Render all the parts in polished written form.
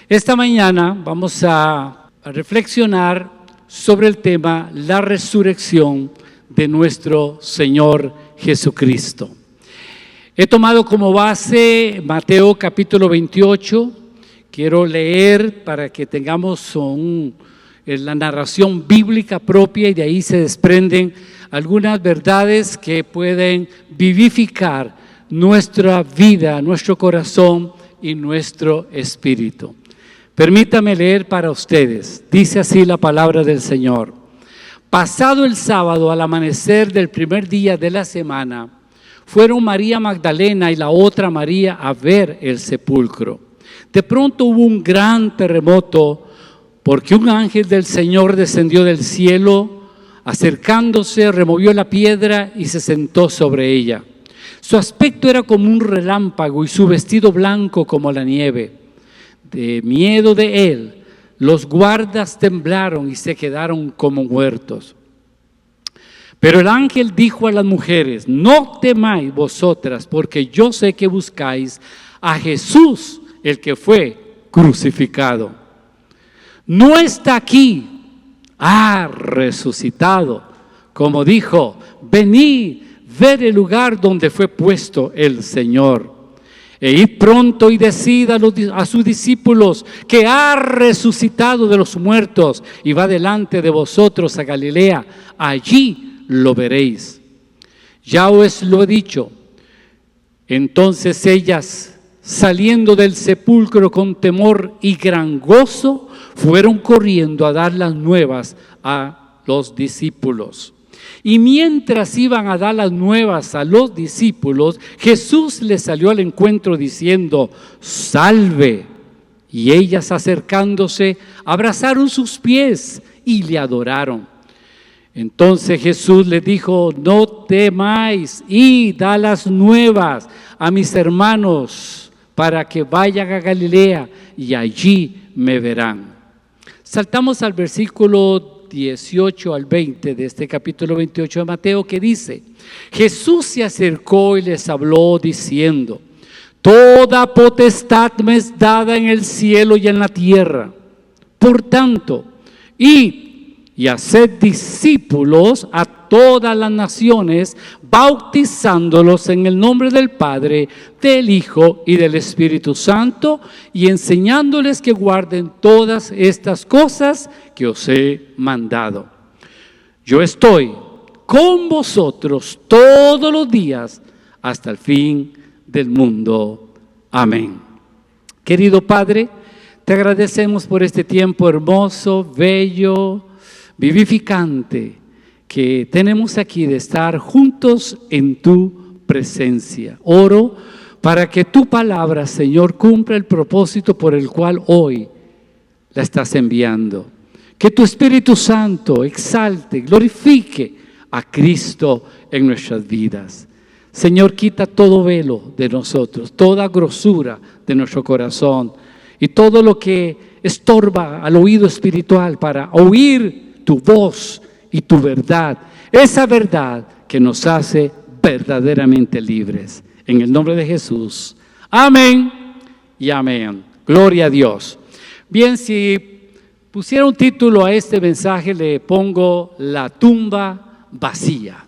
Esta mañana vamos a reflexionar sobre el tema la resurrección de nuestro Señor Jesucristo. He tomado como base Mateo capítulo 28. Quiero leer para que tengamos la narración bíblica propia y de ahí se desprenden algunas verdades que pueden vivificar nuestra vida, nuestro corazón y nuestro espíritu. Permítame leer para ustedes. Dice así la palabra del Señor. Pasado el sábado, al amanecer del primer día de la semana, fueron María Magdalena y la otra María a ver el sepulcro. De pronto hubo un gran terremoto, porque un ángel del Señor descendió del cielo, acercándose, removió la piedra y se sentó sobre ella. Su aspecto era como un relámpago y su vestido blanco como la nieve. De miedo de él, los guardas temblaron y se quedaron como muertos. Pero el ángel dijo a las mujeres: no temáis vosotras, porque yo sé que buscáis a Jesús, el que fue crucificado. No está aquí, ha resucitado. Como dijo: venid, ver el lugar donde fue puesto el Señor. E id pronto y decid a sus discípulos que ha resucitado de los muertos y va delante de vosotros a Galilea. Allí lo veréis. Ya os lo he dicho. Entonces ellas, saliendo del sepulcro con temor y gran gozo, fueron corriendo a dar las nuevas a los discípulos. Y mientras iban a dar las nuevas a los discípulos, Jesús les salió al encuentro diciendo: salve. Y ellas, acercándose, abrazaron sus pies y le adoraron. Entonces Jesús les dijo: no temáis, id a las nuevas a mis hermanos para que vayan a Galilea y allí me verán. Saltamos al versículo 18 al 20 de este capítulo 28 de Mateo, que dice: Jesús se acercó y les habló diciendo: toda potestad me es dada en el cielo y en la tierra. Por tanto, id y haced discípulos a todas las naciones, bautizándolos en el nombre del Padre, del Hijo y del Espíritu Santo, y enseñándoles que guarden todas estas cosas que os he mandado. Yo estoy con vosotros todos los días hasta el fin del mundo. Amén. Querido Padre, te agradecemos por este tiempo hermoso, bello, vivificante que tenemos aquí de estar juntos en tu presencia. Oro para que tu palabra, Señor, cumpla el propósito por el cual hoy la estás enviando. Que tu Espíritu Santo exalte, glorifique a Cristo en nuestras vidas. Señor, quita todo velo de nosotros, toda grosura de nuestro corazón y todo lo que estorba al oído espiritual para oír tu voz y tu verdad, esa verdad que nos hace verdaderamente libres. En el nombre de Jesús. Amén y amén. Gloria a Dios. Bien, si pusiera un título a este mensaje, le pongo la tumba vacía.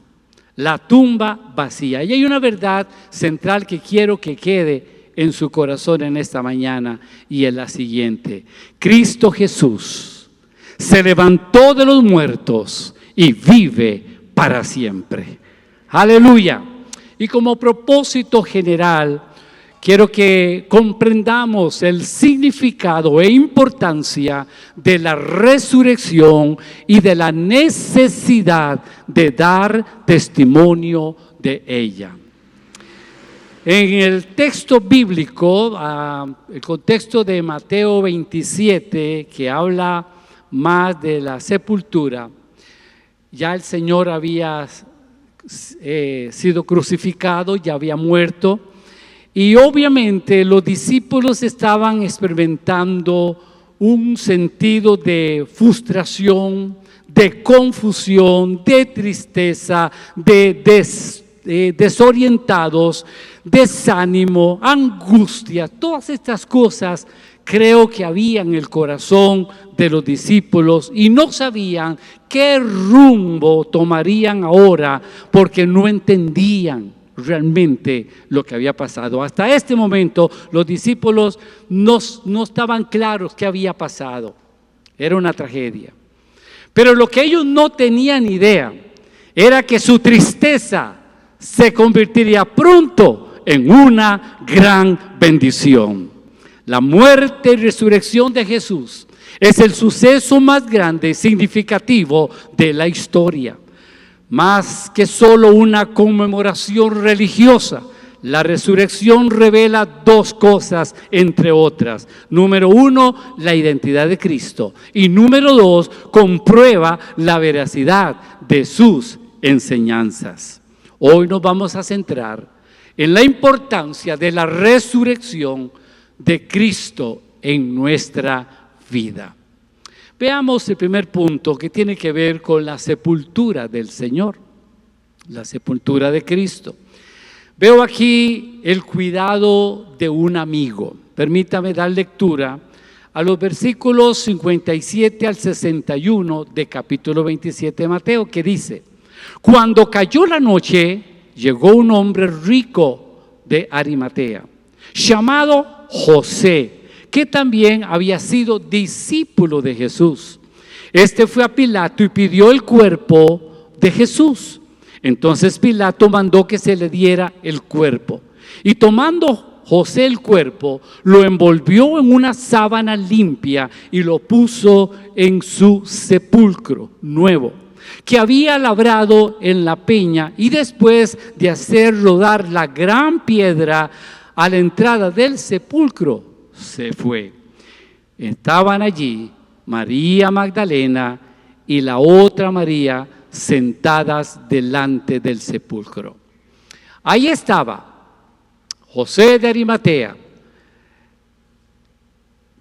La tumba vacía. Y hay una verdad central que quiero que quede en su corazón en esta mañana, y es la siguiente: Cristo Jesús se levantó de los muertos y vive para siempre. Aleluya. Y como propósito general, quiero que comprendamos el significado e importancia de la resurrección y de la necesidad de dar testimonio de ella. En el texto bíblico, el contexto de Mateo 27, que habla más de la sepultura, ya el Señor había sido crucificado, ya había muerto, y obviamente los discípulos estaban experimentando un sentido de frustración, de confusión, de tristeza, de desorientados, desánimo, angustia, todas estas cosas creo que había en el corazón de los discípulos y no sabían qué rumbo tomarían ahora porque no entendían realmente lo que había pasado. Hasta este momento los discípulos no estaban claros qué había pasado. Era una tragedia. Pero lo que ellos no tenían idea era que su tristeza se convertiría pronto en una gran bendición. La muerte y resurrección de Jesús es el suceso más grande y significativo de la historia. Más que solo una conmemoración religiosa, la resurrección revela dos cosas, entre otras. Número uno, la identidad de Cristo. Y número dos, comprueba la veracidad de sus enseñanzas. Hoy nos vamos a centrar en la importancia de la resurrección de Cristo en nuestra vida. Veamos el primer punto que tiene que ver con la sepultura del Señor, la sepultura de Cristo. Veo aquí el cuidado de un amigo. Permítame dar lectura a los versículos 57 al 61 de capítulo 27 de Mateo, que dice: cuando cayó la noche, llegó un hombre rico de Arimatea, llamado José, que también había sido discípulo de Jesús. Este fue a Pilato y pidió el cuerpo de Jesús. Entonces Pilato mandó que se le diera el cuerpo. Y tomando José el cuerpo, lo envolvió en una sábana limpia y lo puso en su sepulcro nuevo, que había labrado en la peña, y después de hacer rodar la gran piedra a la entrada del sepulcro, se fue. Estaban allí María Magdalena y la otra María sentadas delante del sepulcro. Ahí estaba José de Arimatea.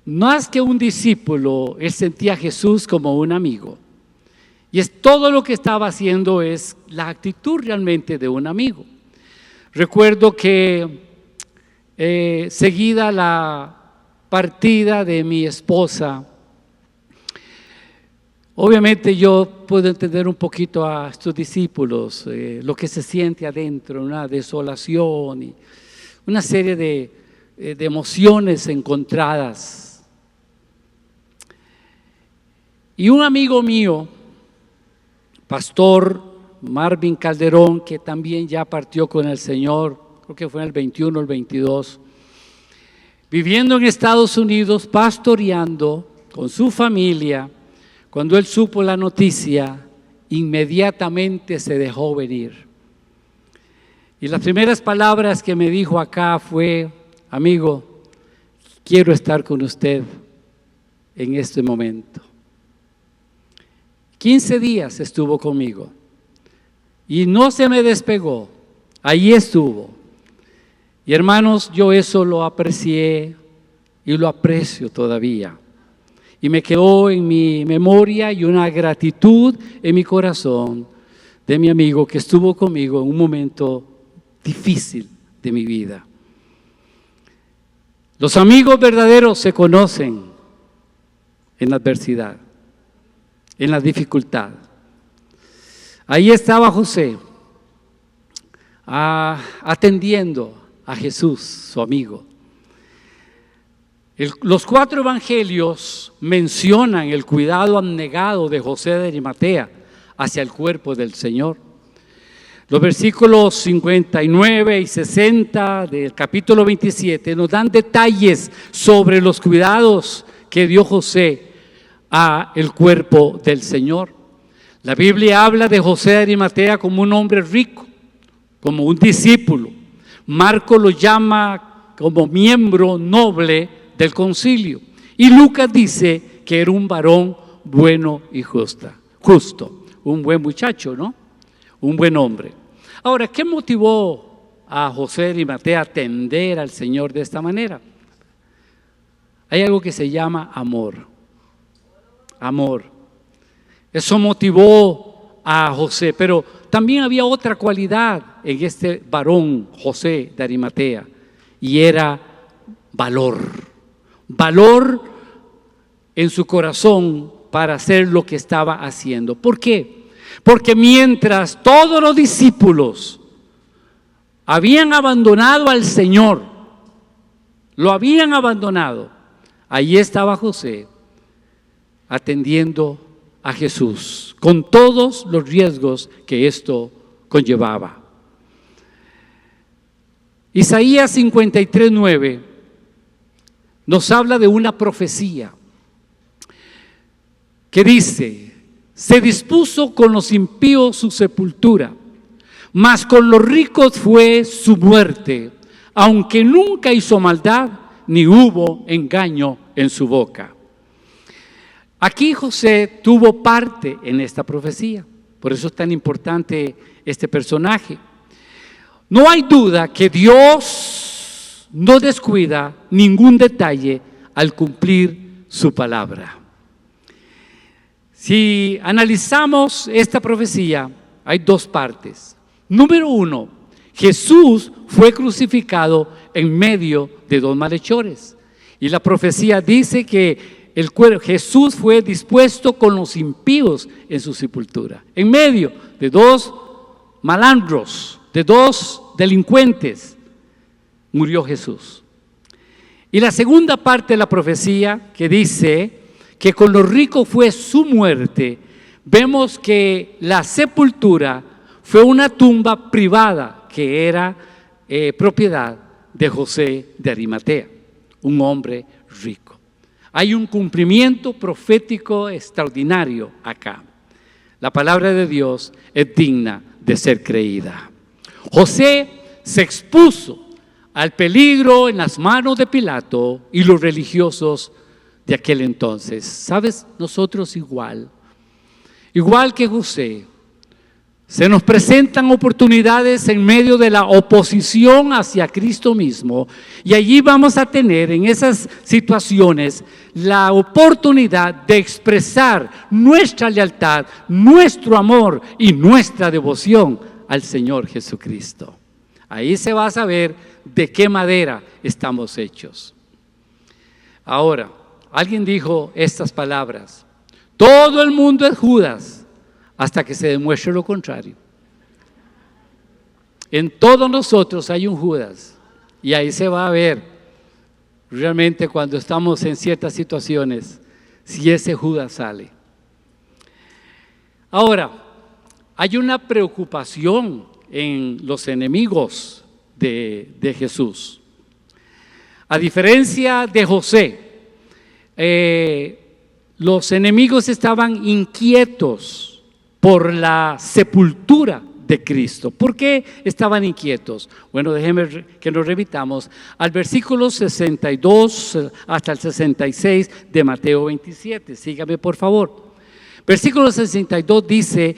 Más que un discípulo, él sentía a Jesús como un amigo. Y es todo lo que estaba haciendo, es la actitud realmente de un amigo. Recuerdo que seguida la partida de mi esposa, obviamente yo puedo entender un poquito a estos discípulos, lo que se siente adentro, una desolación y una serie de emociones encontradas. Y un amigo mío, pastor Marvin Calderón, que también ya partió con el Señor, creo que fue en el 21 o el 22, viviendo en Estados Unidos, pastoreando con su familia, cuando él supo la noticia, inmediatamente se dejó venir. Y las primeras palabras que me dijo acá fue: amigo, quiero estar con usted en este momento. 15 días estuvo conmigo y no se me despegó, ahí estuvo. Y hermanos, yo eso lo aprecié y lo aprecio todavía. Y me quedó en mi memoria y una gratitud en mi corazón de mi amigo que estuvo conmigo en un momento difícil de mi vida. Los amigos verdaderos se conocen en la adversidad, en la dificultad. Ahí estaba José, atendiendo a Jesús, su amigo. Los 4 evangelios mencionan el cuidado abnegado de José de Arimatea hacia el cuerpo del Señor. Los versículos 59 y 60 del capítulo 27 nos dan detalles sobre los cuidados que dio José a el cuerpo del Señor. La Biblia habla de José de Arimatea como un hombre rico, como un discípulo. Marcos lo llama como miembro noble del concilio. Y Lucas dice que era un varón bueno y justo. Un buen muchacho, ¿no? Un buen hombre. Ahora, ¿qué motivó a José de Arimatea a atender al Señor de esta manera? Hay algo que se llama amor. Amor. Eso motivó a José, pero también había otra cualidad en este varón José de Arimatea, y era valor. valor en su corazón para hacer lo que estaba haciendo. ¿Por qué? Porque mientras todos los discípulos habían abandonado al Señor, lo habían abandonado, allí estaba José atendiendo a Jesús, con todos los riesgos que esto conllevaba. Isaías 53:9 nos habla de una profecía que dice: se dispuso con los impíos su sepultura, mas con los ricos fue su muerte, aunque nunca hizo maldad, ni hubo engaño en su boca. Aquí José tuvo parte en esta profecía, por eso es tan importante este personaje. No hay duda que Dios no descuida ningún detalle al cumplir su palabra. Si analizamos esta profecía, hay dos partes. Número uno, Jesús fue crucificado en medio de dos malhechores. Y la profecía dice que Jesús fue dispuesto con los impíos en su sepultura. En medio de dos malandros, de dos delincuentes, murió Jesús. Y la segunda parte de la profecía, que dice que con los ricos fue su muerte, vemos que la sepultura fue una tumba privada que era propiedad de José de Arimatea, un hombre rico. Hay un cumplimiento profético extraordinario acá. La palabra de Dios es digna de ser creída. José se expuso al peligro en las manos de Pilato y los religiosos de aquel entonces. ¿Sabes? Nosotros igual que José, se nos presentan oportunidades en medio de la oposición hacia Cristo mismo, y allí vamos a tener en esas situaciones la oportunidad de expresar nuestra lealtad, nuestro amor y nuestra devoción al Señor Jesucristo. Ahí se va a saber de qué madera estamos hechos. Ahora, alguien dijo estas palabras: todo el mundo es Judas hasta que se demuestre lo contrario. En todos nosotros hay un Judas, y ahí se va a ver realmente cuando estamos en ciertas situaciones si ese Judas sale. Ahora, hay una preocupación en los enemigos de Jesús. A diferencia de José, los enemigos estaban inquietos por la sepultura de Cristo. ¿Por qué estaban inquietos? Bueno, déjenme que nos remitamos al versículo 62 hasta el 66 de Mateo 27. Sígame, por favor. Versículo 62 dice,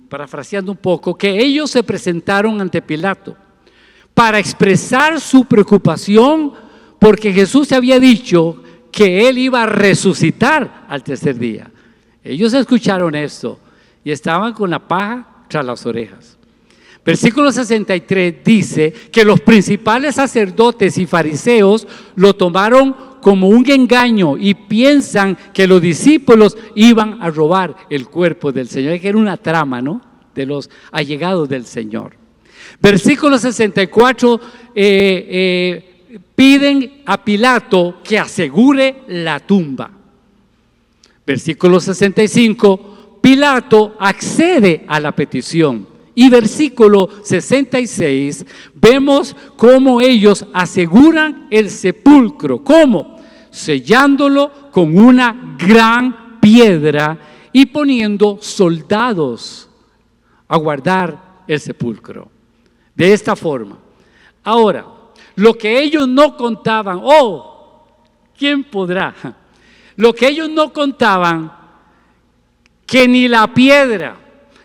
parafraseando un poco, que ellos se presentaron ante Pilato para expresar su preocupación porque Jesús había dicho que Él iba a resucitar al tercer día. Ellos escucharon esto y estaban con la paja tras las orejas. Versículo 63 dice que los principales sacerdotes y fariseos lo tomaron como un engaño y piensan que los discípulos iban a robar el cuerpo del Señor, que era una trama, ¿no?, de los allegados del Señor. Versículo 64 piden a Pilato que asegure la tumba. Versículo 65, Pilato accede a la petición. Y versículo 66, vemos cómo ellos aseguran el sepulcro. ¿Cómo? Sellándolo con una gran piedra y poniendo soldados a guardar el sepulcro. De esta forma. Ahora, lo que ellos no contaban, ¿quién podrá? Lo que ellos no contaban, que ni la piedra,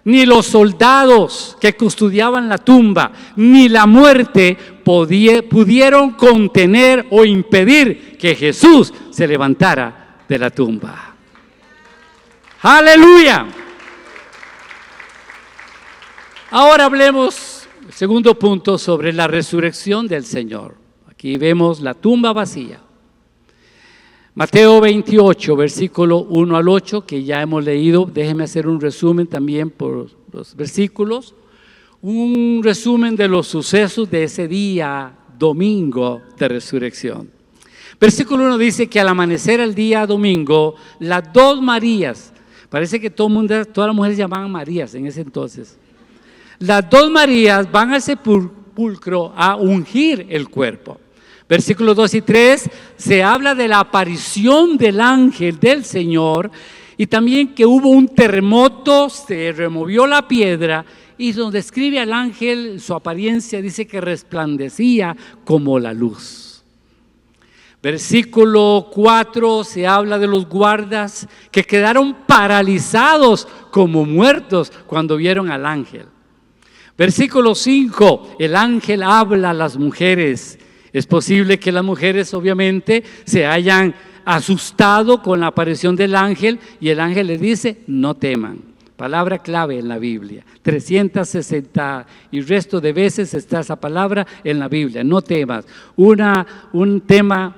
ni los soldados que custodiaban la tumba, ni la muerte pudieron contener o impedir que Jesús se levantara de la tumba. ¡Aleluya! Ahora hablemos, segundo punto, sobre la resurrección del Señor. Aquí vemos la tumba vacía. Mateo 28, versículo 1 al 8, que ya hemos leído. Déjenme hacer un resumen también por los versículos. Un resumen de los sucesos de ese día, domingo de resurrección. Versículo 1 dice que al amanecer el día domingo, las dos Marías, parece que todas las mujeres llamaban Marías en ese entonces. Las dos Marías van al sepulcro a ungir el cuerpo. Versículos 2 y 3 se habla de la aparición del ángel del Señor y también que hubo un terremoto, se removió la piedra y donde describe al ángel su apariencia dice que resplandecía como la luz. Versículo 4 se habla de los guardas que quedaron paralizados como muertos cuando vieron al ángel. Versículo 5, el ángel habla a las mujeres. Es posible que las mujeres obviamente se hayan asustado con la aparición del ángel y el ángel les dice, no teman. Palabra clave en la Biblia. 360 y resto de veces está esa palabra en la Biblia. No temas. Un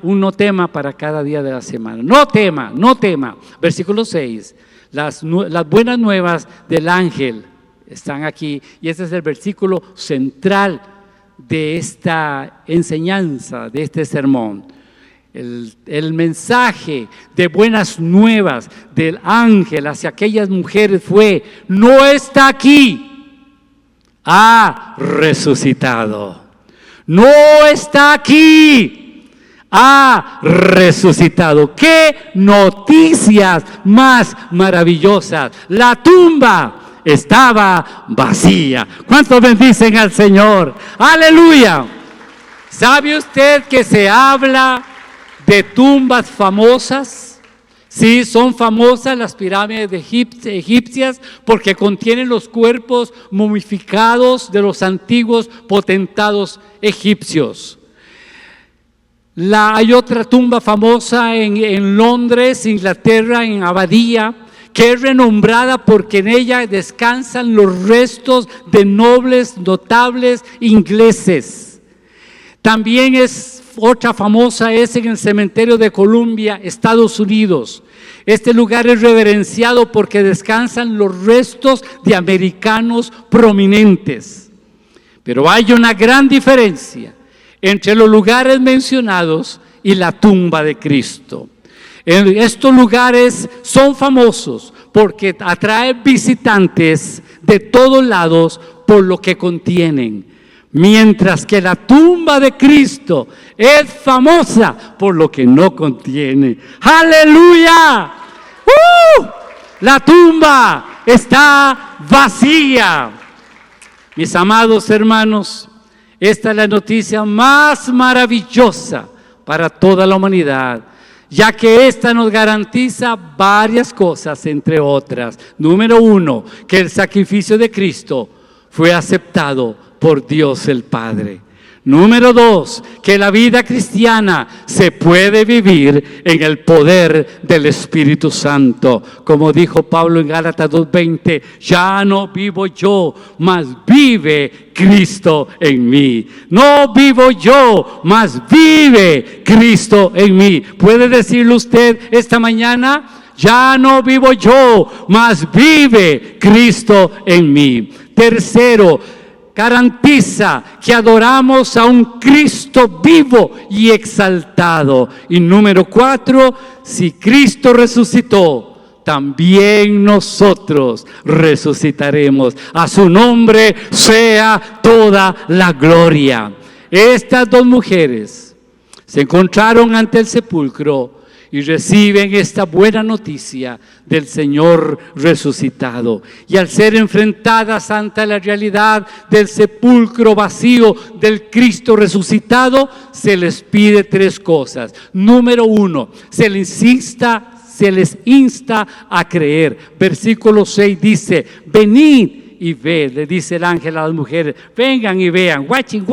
no tema para cada día de la semana. No tema, no tema. Versículo 6. Las buenas nuevas del ángel están aquí y este es el versículo central de esta enseñanza, de este sermón. El mensaje de buenas nuevas del ángel hacia aquellas mujeres fue: no está aquí, ha resucitado. No está aquí, ha resucitado. ¡Qué noticias más maravillosas! La tumba estaba vacía. ¿Cuántos bendicen al Señor? ¡Aleluya! ¿Sabe usted que se habla de tumbas famosas? Sí, son famosas las pirámides egipcias porque contienen los cuerpos momificados de los antiguos potentados egipcios. Hay otra tumba famosa en Londres, Inglaterra, en Abadía, que es renombrada porque en ella descansan los restos de nobles notables ingleses. También es otra famosa, es en el cementerio de Columbia, Estados Unidos. Este lugar es reverenciado porque descansan los restos de americanos prominentes. Pero hay una gran diferencia entre los lugares mencionados y la tumba de Cristo. Estos lugares son famosos porque atraen visitantes de todos lados por lo que contienen, mientras que la tumba de Cristo es famosa por lo que no contiene. ¡Aleluya! La tumba está vacía. Mis amados hermanos, esta es la noticia más maravillosa para toda la humanidad, ya que esta nos garantiza varias cosas, entre otras. Número 1, que el sacrificio de Cristo fue aceptado por Dios el Padre. Número 2, que la vida cristiana se puede vivir en el poder del Espíritu Santo. Como dijo Pablo en Gálatas 2:20, ya no vivo yo, mas vive Cristo en mí. No vivo yo, mas vive Cristo en mí. ¿Puede decirlo usted esta mañana? Ya no vivo yo, mas vive Cristo en mí. Tercero, garantiza que adoramos a un Cristo vivo y exaltado. Y número 4, si Cristo resucitó, también nosotros resucitaremos. A su nombre sea toda la gloria. Estas dos mujeres se encontraron ante el sepulcro y reciben esta buena noticia del Señor resucitado. Y al ser enfrentadas ante la realidad del sepulcro vacío del Cristo resucitado, se les pide 3 cosas. Número 1, se les insta a creer. Versículo 6 dice: venid y ved, le dice el ángel a las mujeres, vengan y vean, watching,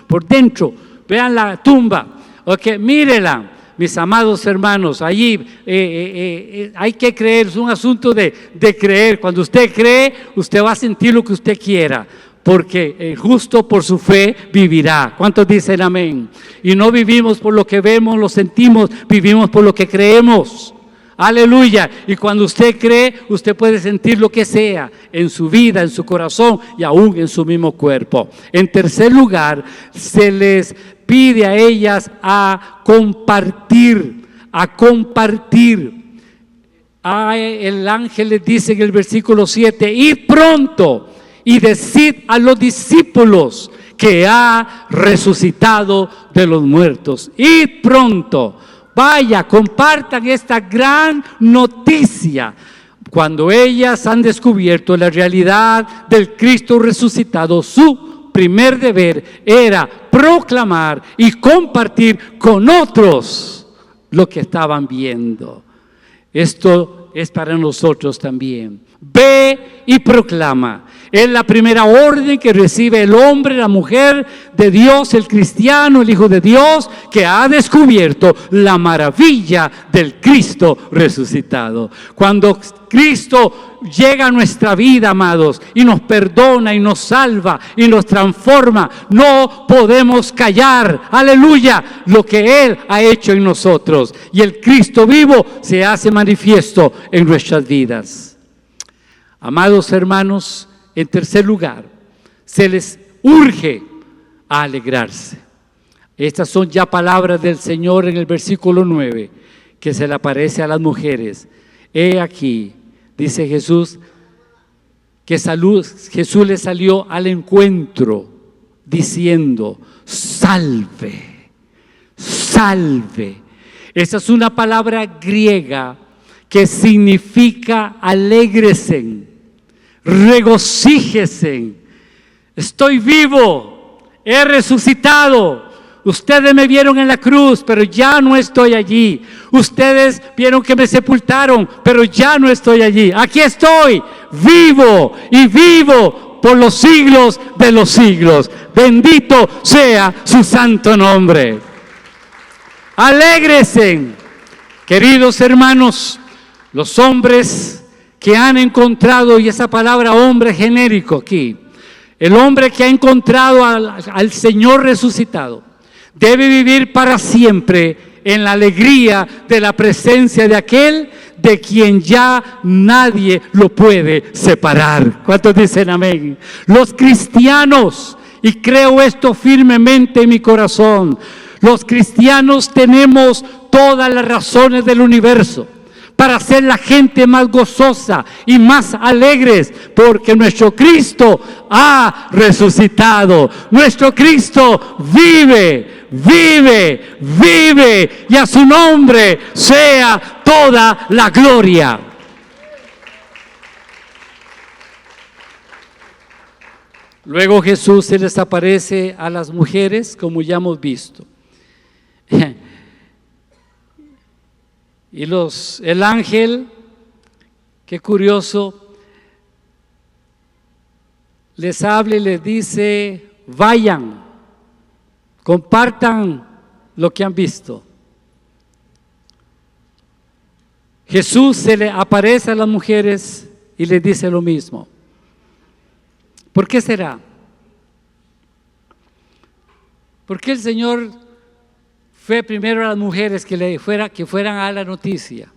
por dentro, vean la tumba, ok, mírela. Mis amados hermanos, allí hay que creer, es un asunto de creer. Cuando usted cree, usted va a sentir lo que usted quiera. porque el justo por su fe vivirá. ¿Cuántos dicen amén? Y no vivimos por lo que vemos, lo sentimos, vivimos por lo que creemos. Aleluya. Y cuando usted cree, usted puede sentir lo que sea en su vida, en su corazón y aún en su mismo cuerpo. En tercer lugar, se les pide a ellas a compartir, el ángel les dice en el versículo 7, id pronto y decid a los discípulos que ha resucitado de los muertos. Id pronto, vaya, compartan esta gran noticia. Cuando ellas han descubierto la realidad del Cristo resucitado, su primer deber era proclamar y compartir con otros lo que estaban viendo. Esto es para nosotros también. Ve y proclama. Es la primera orden que recibe el hombre, la mujer de Dios, el cristiano, el Hijo de Dios, que ha descubierto la maravilla del Cristo resucitado. Cuando Cristo llega a nuestra vida, amados, y nos perdona y nos salva y nos transforma, no podemos callar, aleluya, lo que Él ha hecho en nosotros. Y el Cristo vivo se hace manifiesto en nuestras vidas. Amados hermanos, en tercer lugar, se les urge a alegrarse. Estas son ya palabras del Señor en el versículo 9, que se le aparece a las mujeres. He aquí, dice Jesús, que Jesús le salió al encuentro diciendo, salve, salve. Esa es una palabra griega que significa alégresen, regocíjese. Estoy vivo, he resucitado. Ustedes me vieron en la cruz, pero ya no estoy allí. Ustedes vieron que me sepultaron, pero ya no estoy allí. Aquí estoy, vivo y vivo por los siglos de los siglos. Bendito sea su santo nombre. Alégrese, queridos hermanos, los hombres que han encontrado, y esa palabra hombre genérico aquí, el hombre que ha encontrado al Señor resucitado, debe vivir para siempre en la alegría de la presencia de aquel de quien ya nadie lo puede separar. ¿Cuántos dicen amén? Los cristianos, y creo esto firmemente en mi corazón, los cristianos tenemos todas las razones del universo para ser la gente más gozosa y más alegres, porque nuestro Cristo ha resucitado. Nuestro Cristo vive, vive, vive, y a su nombre sea toda la gloria. Luego Jesús se les aparece a las mujeres, como ya hemos visto. Y el ángel, qué curioso, les habla y les dice, vayan, compartan lo que han visto. Jesús se le aparece a las mujeres y les dice lo mismo. ¿Por qué será? ¿Por qué el Señor fue primero a las mujeres que fueran a la noticia?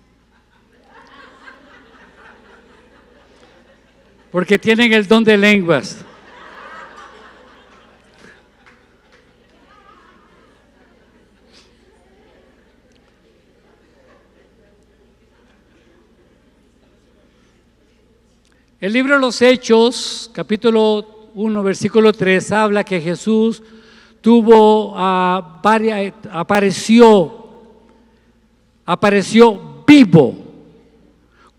Porque tienen el don de lenguas. El libro de los Hechos, capítulo 1, versículo 3, habla que Jesús apareció vivo,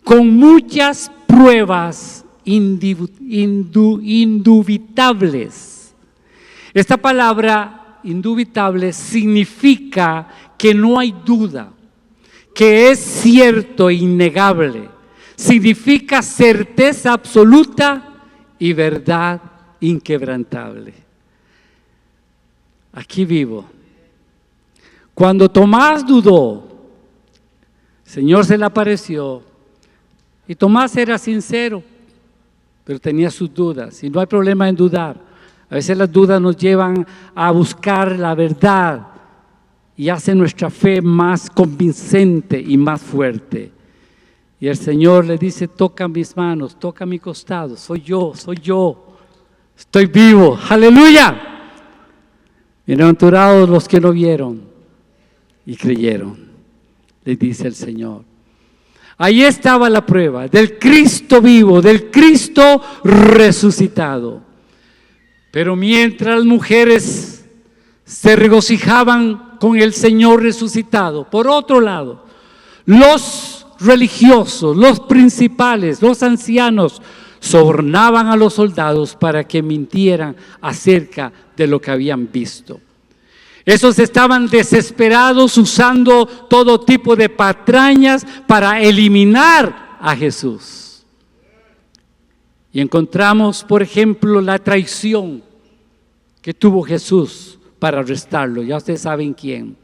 con muchas pruebas indubitables. Esta palabra indubitable significa que no hay duda, que es cierto e innegable. Significa certeza absoluta y verdad inquebrantable. Aquí vivo. Cuando Tomás dudó, el Señor se le apareció y Tomás era sincero. pero tenía sus dudas. Y no hay problema en dudar. A veces las dudas nos llevan a buscar la verdad y hacen nuestra fe más convincente y más fuerte. Y el Señor le dice: toca mis manos, toca mi costado, soy yo, estoy vivo, aleluya. Bienaventurados los que no vieron y creyeron, le dice el Señor. Ahí estaba la prueba del Cristo vivo, del Cristo resucitado. Pero mientras las mujeres se regocijaban con el Señor resucitado, por otro lado, los religiosos, los principales, los ancianos, sobornaban a los soldados para que mintieran acerca de lo que habían visto. Esos estaban desesperados usando todo tipo de patrañas para eliminar a Jesús. Y encontramos, por ejemplo, la traición que tuvo Jesús para arrestarlo. Ya ustedes saben quién.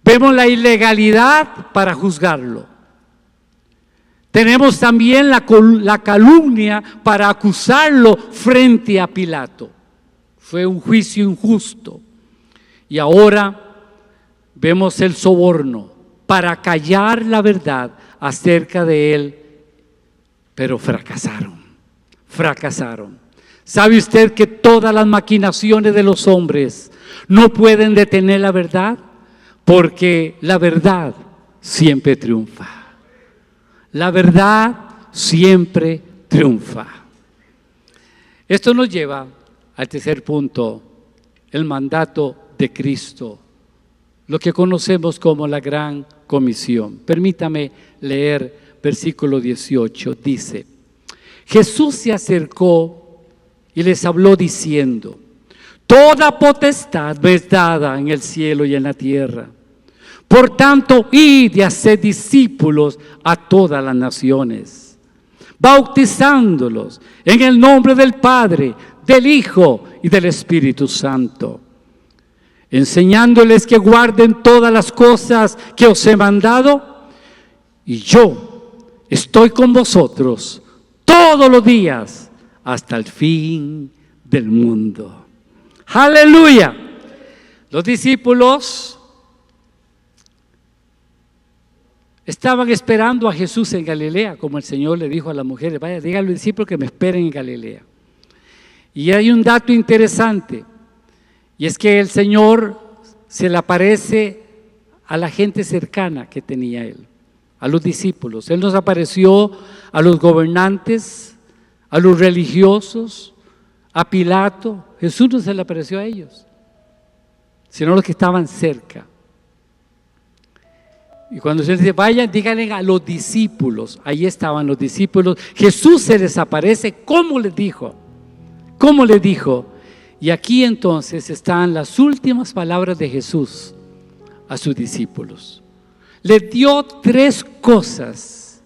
Vemos la ilegalidad para juzgarlo. Tenemos también la calumnia para acusarlo frente a Pilato. Fue un juicio injusto. Y ahora vemos el soborno para callar la verdad acerca de él, pero fracasaron. ¿Sabe usted que todas las maquinaciones de los hombres no pueden detener la verdad? Porque la verdad siempre triunfa. La verdad siempre triunfa. Esto nos lleva al tercer punto, el mandato de Cristo, lo que conocemos como la Gran Comisión. Permítame leer versículo 18, dice: Jesús se acercó y les habló diciendo: toda potestad me es dada en el cielo y en la tierra. Por tanto, id y haced discípulos a todas las naciones, bautizándolos en el nombre del Padre, del Hijo y del Espíritu Santo, enseñándoles que guarden todas las cosas que os he mandado, y yo estoy con vosotros todos los días hasta el fin del mundo. ¡Aleluya! Los discípulos estaban esperando a Jesús en Galilea, como el Señor le dijo a las mujeres: vaya, díganle a los discípulos que me esperen en Galilea. Y hay un dato interesante, y es que el Señor se le aparece a la gente cercana que tenía Él, a los discípulos. Él nos apareció a los gobernantes, a los religiosos, a Pilato. Jesús no se le apareció a ellos, sino a los que estaban cerca. Y cuando se dice: vayan, díganle a los discípulos, ahí estaban los discípulos. Jesús se les aparece, ¿cómo les dijo? ¿Cómo les dijo? Y aquí entonces están las últimas palabras de Jesús a sus discípulos. Les dio 3 cosas.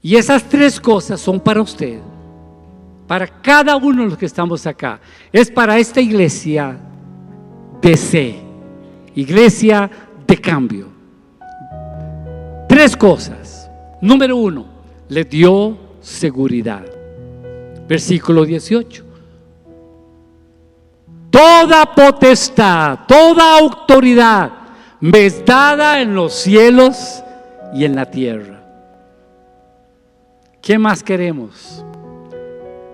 Y esas 3 cosas son para usted, para cada uno de los que estamos acá. Es para esta iglesia de C, iglesia de cambio. 3 cosas. Número 1, les dio seguridad. Versículo 18. Toda potestad, toda autoridad me es dada en los cielos y en la tierra. ¿Qué más queremos?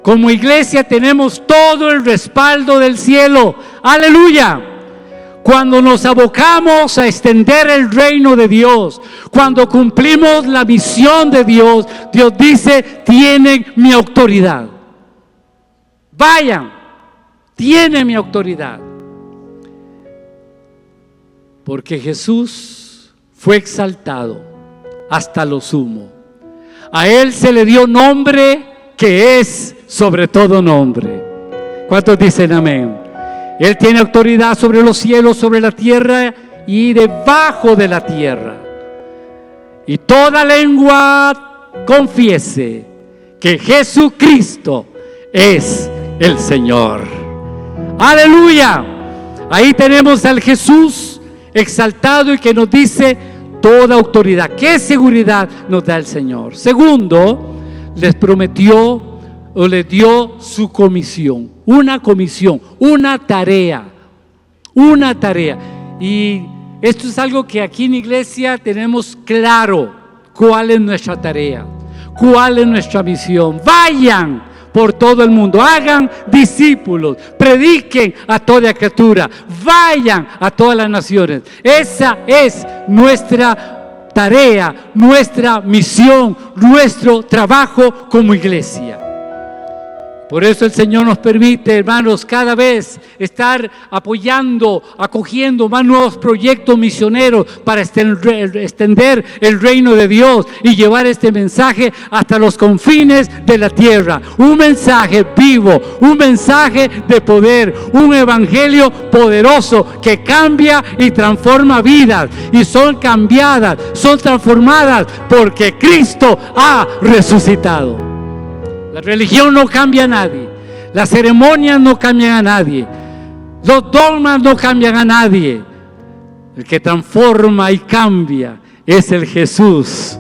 Como iglesia tenemos todo el respaldo del cielo. ¡Aleluya! Cuando nos abocamos a extender el reino de Dios, cuando cumplimos la misión de Dios, Dios dice: tienen mi autoridad. Vayan, tienen mi autoridad. Porque Jesús fue exaltado hasta lo sumo. A Él se le dio nombre que es sobre todo nombre. ¿Cuántos dicen amén? Él tiene autoridad sobre los cielos, sobre la tierra y debajo de la tierra. Y toda lengua confiese que Jesucristo es el Señor. ¡Aleluya! Ahí tenemos al Jesús exaltado y que nos dice: toda autoridad. ¿Qué seguridad nos da el Señor? Segundo, les prometió o les dio su comisión, una tarea. Y esto es algo que aquí en iglesia tenemos claro, cuál es nuestra tarea, cuál es nuestra misión. Vayan por todo el mundo, hagan discípulos, prediquen a toda criatura, vayan a todas las naciones. Esa es nuestra tarea, nuestra misión, nuestro trabajo como iglesia. Por eso el Señor nos permite, hermanos, cada vez estar apoyando, acogiendo más nuevos proyectos misioneros para extender el reino de Dios y llevar este mensaje hasta los confines de la tierra. Un mensaje vivo, un mensaje de poder, un evangelio poderoso que cambia y transforma vidas. Y son cambiadas, son transformadas porque Cristo ha resucitado. La religión no cambia a nadie, las ceremonias no cambian a nadie, los dogmas no cambian a nadie. El que transforma y cambia es el Jesús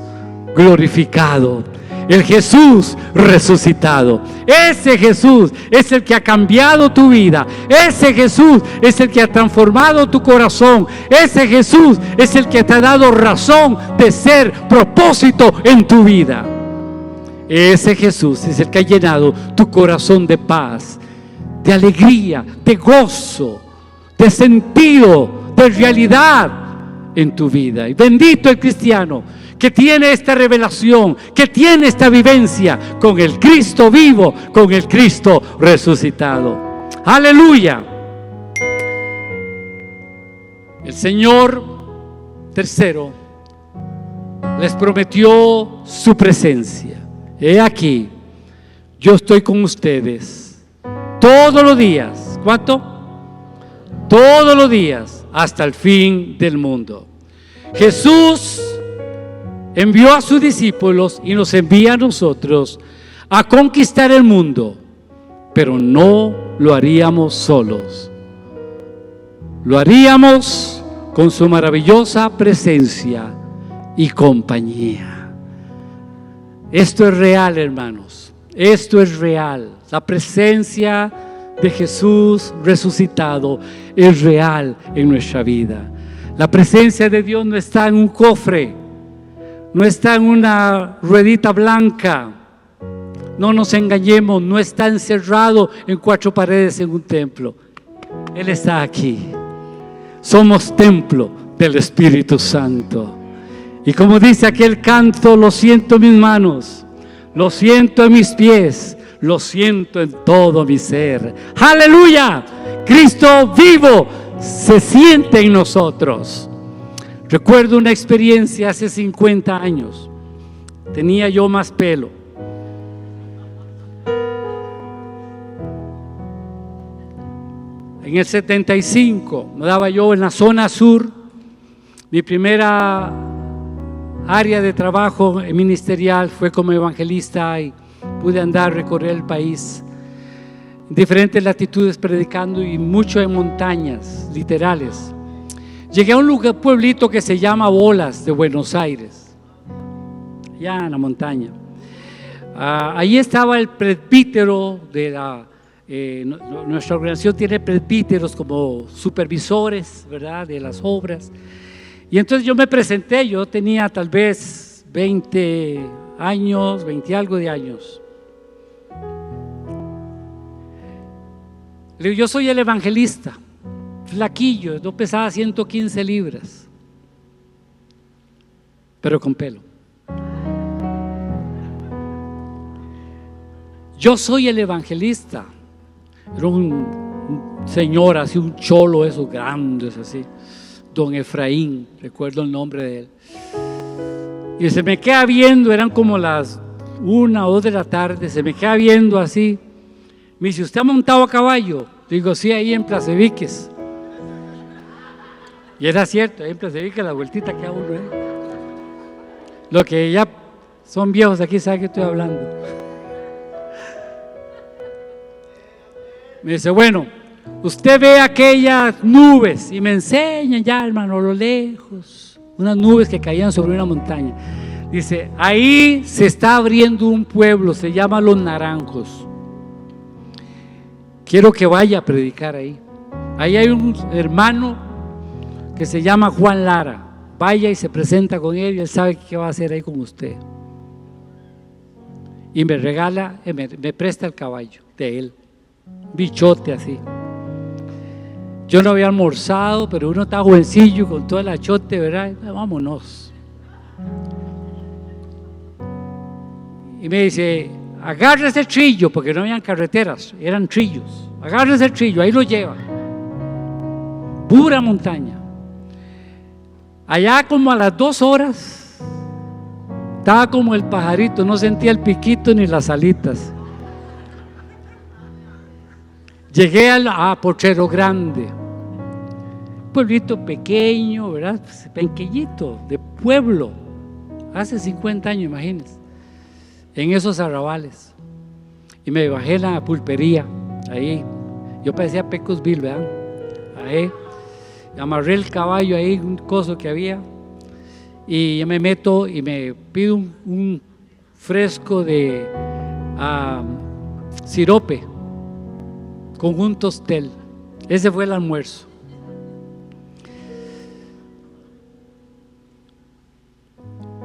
glorificado, el Jesús resucitado. Ese Jesús es el que ha cambiado tu vida, ese Jesús es el que ha transformado tu corazón, ese Jesús es el que te ha dado razón de ser, propósito en tu vida. Ese Jesús es el que ha llenado tu corazón de paz, de alegría, de gozo, de sentido, de realidad en tu vida. Y bendito el cristiano que tiene esta revelación, que tiene esta vivencia con el Cristo vivo, con el Cristo resucitado. ¡Aleluya! El Señor, tercero, les prometió su presencia. He aquí, yo estoy con ustedes todos los días. ¿Cuánto? Todos los días hasta el fin del mundo. Jesús envió a sus discípulos y nos envía a nosotros a conquistar el mundo, pero no lo haríamos solos. Lo haríamos con su maravillosa presencia y compañía. Esto es real, hermanos. Esto es real. La presencia de Jesús resucitado es real en nuestra vida. La presencia de Dios no está en un cofre, no está en una ruedita blanca. No nos engañemos, no está encerrado en 4 paredes en un templo. Él está aquí. Somos templo del Espíritu Santo. Y como dice aquel canto, lo siento en mis manos, lo siento en mis pies, lo siento en todo mi ser. ¡Aleluya! Cristo vivo se siente en nosotros. Recuerdo una experiencia hace 50 años. Tenía yo más pelo. En el 75 me daba yo en la zona sur. Mi primera área de trabajo ministerial fue como evangelista y pude andar, recorrer el país en diferentes latitudes predicando y mucho en montañas literales. Llegué a un pueblito que se llama Bolas de Buenos Aires, allá en la montaña. Ahí estaba el presbítero de la nuestra organización tiene presbíteros como supervisores, ¿verdad?, de las obras. Y entonces yo me presenté, yo tenía tal vez 20 años, 20 y algo de años. Le digo, yo soy el evangelista, flaquillo, yo pesaba 115 libras, pero con pelo. Yo soy el evangelista. Era un señor así, un cholo, esos grandes así, don Efraín, recuerdo el nombre de él. Y se me queda viendo, eran como las 1 o 2 de la tarde, se me queda viendo así. Me dice, ¿usted ha montado a caballo? Digo, sí, ahí en Placeviques. Y era cierto, ahí en Placeviques la vueltita que da uno, Lo que ya son viejos aquí saben que estoy hablando. Me dice, bueno, usted ve aquellas nubes y me enseña ya, hermano, a lo lejos. unas nubes que caían sobre una montaña. Dice, ahí se está abriendo un pueblo, se llama Los Naranjos. Quiero que vaya a predicar ahí. Ahí hay un hermano que se llama Juan Lara. Vaya y se presenta con él y él sabe qué va a hacer ahí con usted. Y me regala, me presta el caballo de él, bichote así. Yo no había almorzado, pero uno está jovencillo con todo el achote, ¿verdad? Vámonos. Y me dice, agarre ese trillo, porque no habían carreteras, eran trillos. Agarre ese trillo, ahí lo lleva. Pura montaña. Allá como a las 2 horas, estaba como el pajarito, no sentía el piquito ni las alitas. Llegué a Potrero Grande, pueblito pequeño, ¿verdad? Pequeñito, de pueblo, hace 50 años, imagínense, en esos arrabales. Y me bajé en la pulpería, ahí, yo parecía Pecosville, ¿verdad? Ahí, amarré el caballo ahí, un coso que había, y yo me meto y me pido un fresco de sirope con un tostel. Ese fue el almuerzo.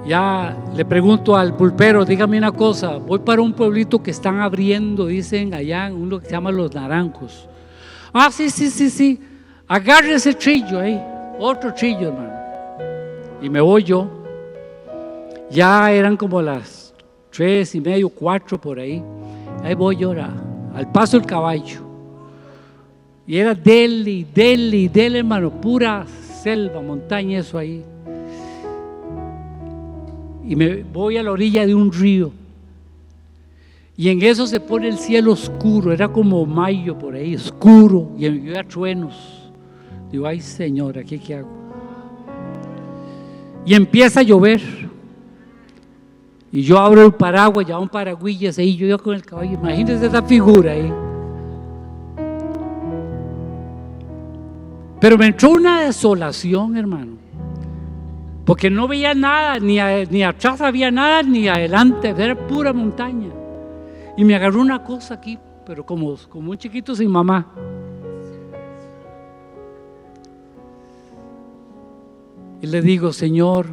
Ya le pregunto al pulpero, dígame una cosa, voy para un pueblito que están abriendo, dicen allá, uno que se llama Los Naranjos. Ah, sí, agarre ese trillo ahí, otro trillo, hermano. Y me voy yo. Ya eran como las 3:30, 4 por ahí. Ahí voy yo, al paso del caballo. Y era dele, hermano, pura selva, montaña, eso ahí. Y me voy a la orilla de un río. Y en eso se pone el cielo oscuro, era como mayo por ahí, oscuro, y había truenos. Digo, ay Señor, ¿aquí qué hago? Y empieza a llover. Y yo abro el paraguas, ya un paragüillas ahí, yo con el caballo, imagínense esa figura ahí. Pero me entró una desolación, hermano, porque no veía nada, ni atrás había nada, ni adelante, era pura montaña. Y me agarró una cosa aquí, pero como un chiquito sin mamá. Y le digo, Señor,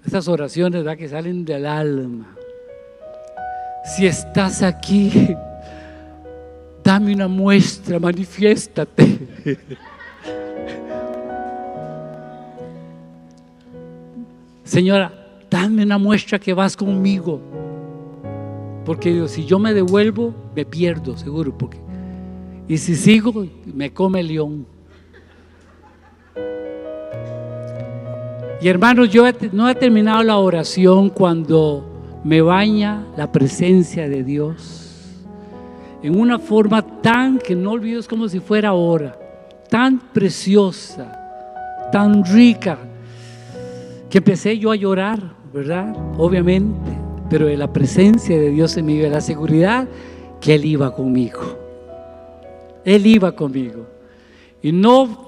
esas oraciones, ¿verdad?, que salen del alma. Si estás aquí, dame una muestra, manifiéstate. Señora, dame una muestra que vas conmigo. Porque digo, si yo me devuelvo, me pierdo, seguro. Y si sigo, me come el león. Y hermanos, yo no he terminado la oración cuando me baña la presencia de Dios. En una forma tan que no olvido, es como si fuera ahora. Tan preciosa, tan rica, que empecé yo a llorar, ¿verdad? Obviamente, pero de la presencia de Dios en mi vida, la seguridad que Él iba conmigo. Él iba conmigo. Y no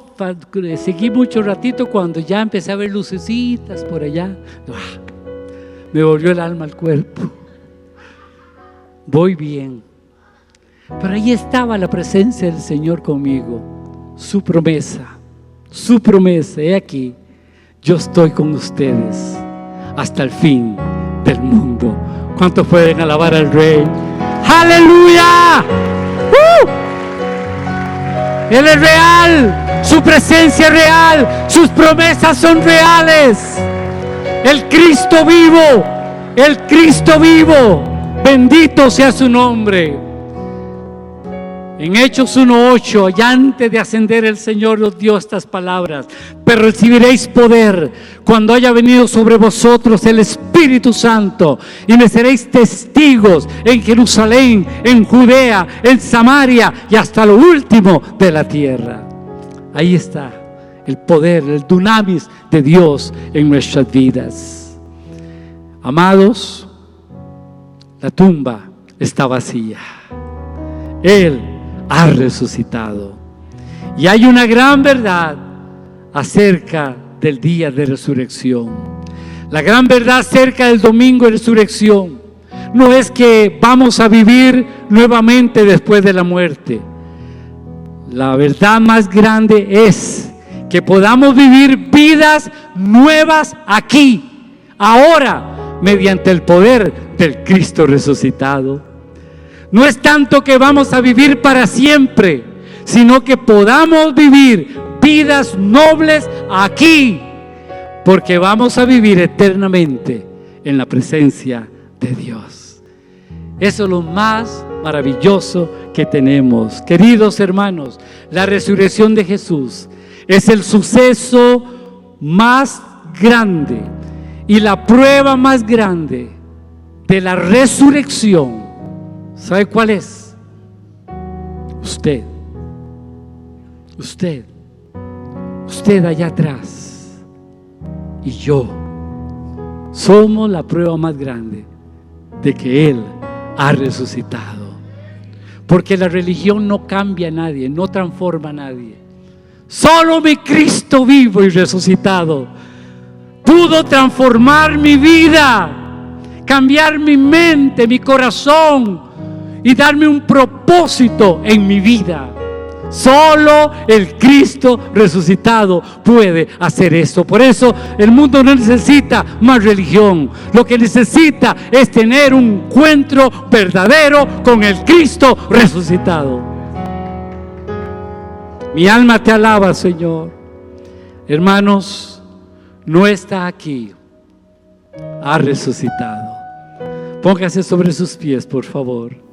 seguí mucho ratito cuando ya empecé a ver lucecitas por allá. Me volvió el alma al cuerpo. Voy bien. Pero ahí estaba la presencia del Señor conmigo. Su promesa, he aquí. Yo estoy con ustedes hasta el fin del mundo. ¿Cuántos pueden alabar al Rey? ¡Aleluya! Él es real, su presencia es real, sus promesas son reales. El Cristo vivo, bendito sea su nombre. En Hechos 1:8, allá antes de ascender, el Señor nos dio estas palabras: pero recibiréis poder cuando haya venido sobre vosotros el Espíritu Santo, y me seréis testigos en Jerusalén, en Judea, en Samaria y hasta lo último de la tierra. Ahí está el poder, el dunamis de Dios en nuestras vidas. Amados, la tumba está vacía. Él ha resucitado. Y hay una gran verdad acerca del día de resurrección. La gran verdad acerca del domingo de resurrección no es que vamos a vivir nuevamente después de la muerte. La verdad más grande es que podamos vivir vidas nuevas aquí, ahora, mediante el poder del Cristo resucitado. No es tanto que vamos a vivir para siempre, sino que podamos vivir vidas nobles aquí, porque vamos a vivir eternamente en la presencia de Dios. Eso es lo más maravilloso que tenemos. Queridos hermanos, la resurrección de Jesús es el suceso más grande y la prueba más grande de la resurrección. ¿Sabe cuál es? Usted allá atrás y yo somos la prueba más grande de que Él ha resucitado. Porque la religión no cambia a nadie, no transforma a nadie. Solo mi Cristo vivo y resucitado pudo transformar mi vida, cambiar mi mente, mi corazón y darme un propósito en mi vida. Solo el Cristo resucitado puede hacer eso. Por eso el mundo no necesita más religión. Lo que necesita es tener un encuentro verdadero con el Cristo resucitado. Mi alma te alaba, Señor. Hermanos, no está aquí, ha resucitado. Póngase sobre sus pies, por favor.